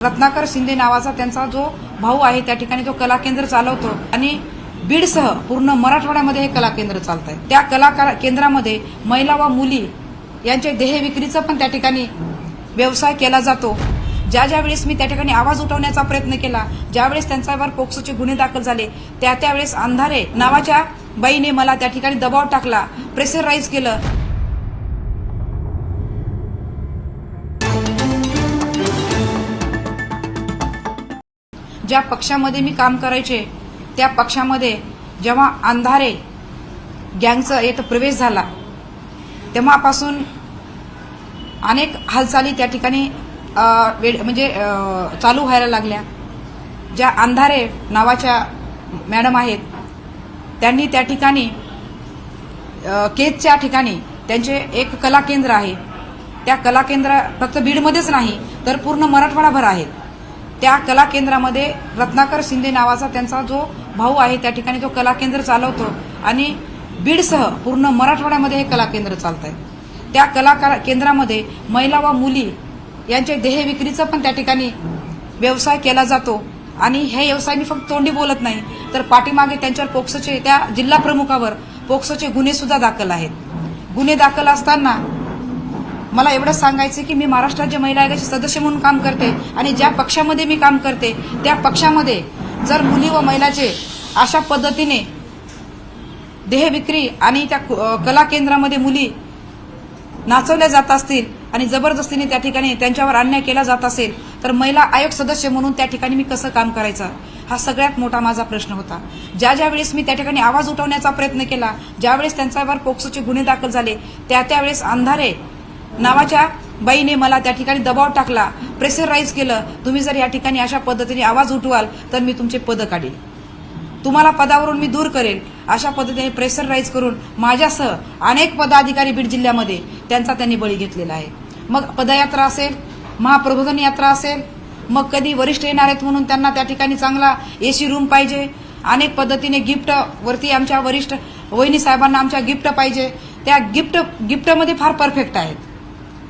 रत्नाकर शिंदे नावाचा त्यांचा जो भाऊ आहे त्या ठिकाणी तो कला केंद्र चालवतो आणि बीडसह पूर्ण मराठवाड्यामध्ये हे कला केंद्र चालत आहे। त्या कला केंद्रामध्ये महिला व मुली यांच्या देह विक्रीचा पण त्या ठिकाणी व्यवसाय केला जातो। ज्या वेळेस मी त्या ठिकाणी आवाज उठवण्याचा प्रयत्न केला, ज्यावेळेस त्यांच्यावर पोक्सोचे गुन्हे दाखल झाले, त्यावेळेस अंधारे नावाच्या बाईने मला त्या ठिकाणी दबाव टाकला, प्रेशराईज केलं। ज्या पक्षामध्ये मी काम करायचे त्या पक्षामध्ये जेव्हा अंधारे गँगचा येथे प्रवेश झाला तेव्हापासून अनेक हालचाली त्या ठिकाणी चालू व्हायला लागल्या। ज्या अंधारे नावाच्या मॅडम आहेत त्यांनी त्या ठिकाणी केजच्या ठिकाणी त्यांचे एक कला केंद्र आहे। त्या कला केंद्र फक्त बीडमध्येच नाही तर पूर्ण मराठवाडाभर आहे। त्या कला केंद्रामध्ये रत्नाकर शिंदे नावाचा त्यांचा जो भाऊ आहे त्या ठिकाणी तो कला केंद्र चालवतो आणि बीडसह पूर्ण मराठवाड्यामध्ये हे कला केंद्र चालत आहे। त्या कला केंद्रामध्ये महिला व मुली यांच्या देह विक्रीचा पण त्या ठिकाणी व्यवसाय केला जातो आणि हे व्यवसाय मी फक्त तोंडी बोलत नाही तर पाठीमागे त्यांच्यावर पोक्सोचे त्या जिल्हा प्रमुखावर पोक्सोचे गुन्हे सुद्धा दाखल आहेत। गुन्हे दाखल असताना मला एवढंच सांगायचं की मी महाराष्ट्र राज्य महिला आयोगाचे सदस्य म्हणून काम करते आणि ज्या पक्षामध्ये मी काम करते त्या पक्षामध्ये जर मुली व महिलाचे अशा पद्धतीने देह विक्री आणि त्या कला केंद्रामध्ये मुली नाचवल्या जात असतील आणि जबरदस्तीने त्या ठिकाणी त्यांच्यावर अन्याय केला जात असेल तर महिला आयोग सदस्य म्हणून त्या ठिकाणी मी कसं काम करायचं, हा सगळ्यात मोठा माझा प्रश्न होता। ज्या वेळेस मी त्या ठिकाणी आवाज उठवण्याचा प्रयत्न केला, ज्यावेळेस त्यांच्यावर पोक्सोचे गुन्हे दाखल झाले, त्यावेळेस अंधारे नावाच्या बाईने मला त्या ठिकाणी दबाव टाकला, प्रेशराईज केलं। तुम्ही जर या ठिकाणी अशा पद्धतीने आवाज उठवाल तर मी तुमचे पद काढील, तुम्हाला पदावरून मी दूर करेल, अशा पद्धतीने प्रेशराईज करून माझ्यासह अनेक पदाधिकारी बीड जिल्ह्यामध्ये त्यांचा त्यांनी बळी घेतलेला आहे। मग पदयात्रा असेल, महाप्रबोधन यात्रा असेल, मग कधी वरिष्ठ येणार आहेत म्हणून त्यांना त्या ठिकाणी चांगला एसी रूम पाहिजे, अनेक पद्धतीने गिफ्ट वरती आमच्या वरिष्ठ वहिनी साहेबांना आमच्या गिफ्ट पाहिजे। त्या गिफ्टमध्ये फार परफेक्ट आहेत।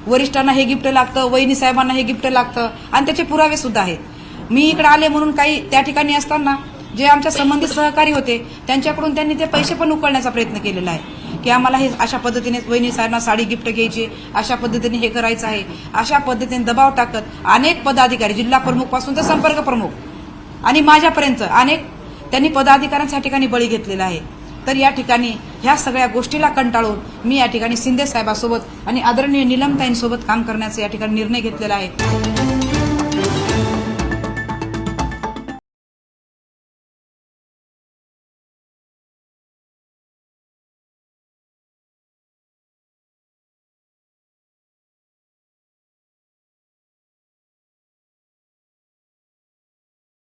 वरिष्ठांना हे गिफ्ट लागतं, वहिनी साहेबांना हे गिफ्ट लागतं आणि त्याचे पुरावे सुद्धा आहेत। मी इकडे आले म्हणून काही त्या ठिकाणी असताना जे आमच्या संबंधित सहकारी होते त्यांच्याकडून त्यांनी ते पैसे पण उकळण्याचा प्रयत्न केलेला आहे की आम्हाला हे अशा पद्धतीने वहिनी साहेबांना साडी गिफ्ट घ्यायची, अशा पद्धतीने हे करायचं आहे, अशा पद्धतीने दबाव टाकत अनेक पदाधिकारी जिल्हा प्रमुख पासून तर संपर्क प्रमुख आणि माझ्यापर्यंत अनेक त्यांनी पदाधिकाऱ्यांच्या ठिकाणी बळी घेतलेला आहे। तर या ठिकाणी ह्या सगळ्या गोष्टीला कंटाळून मी या ठिकाणी शिंदे साहेबांसोबत आणि आदरणीय नीलमताईंसोबत काम करण्याचा या ठिकाणी निर्णय घेतलेला आहे।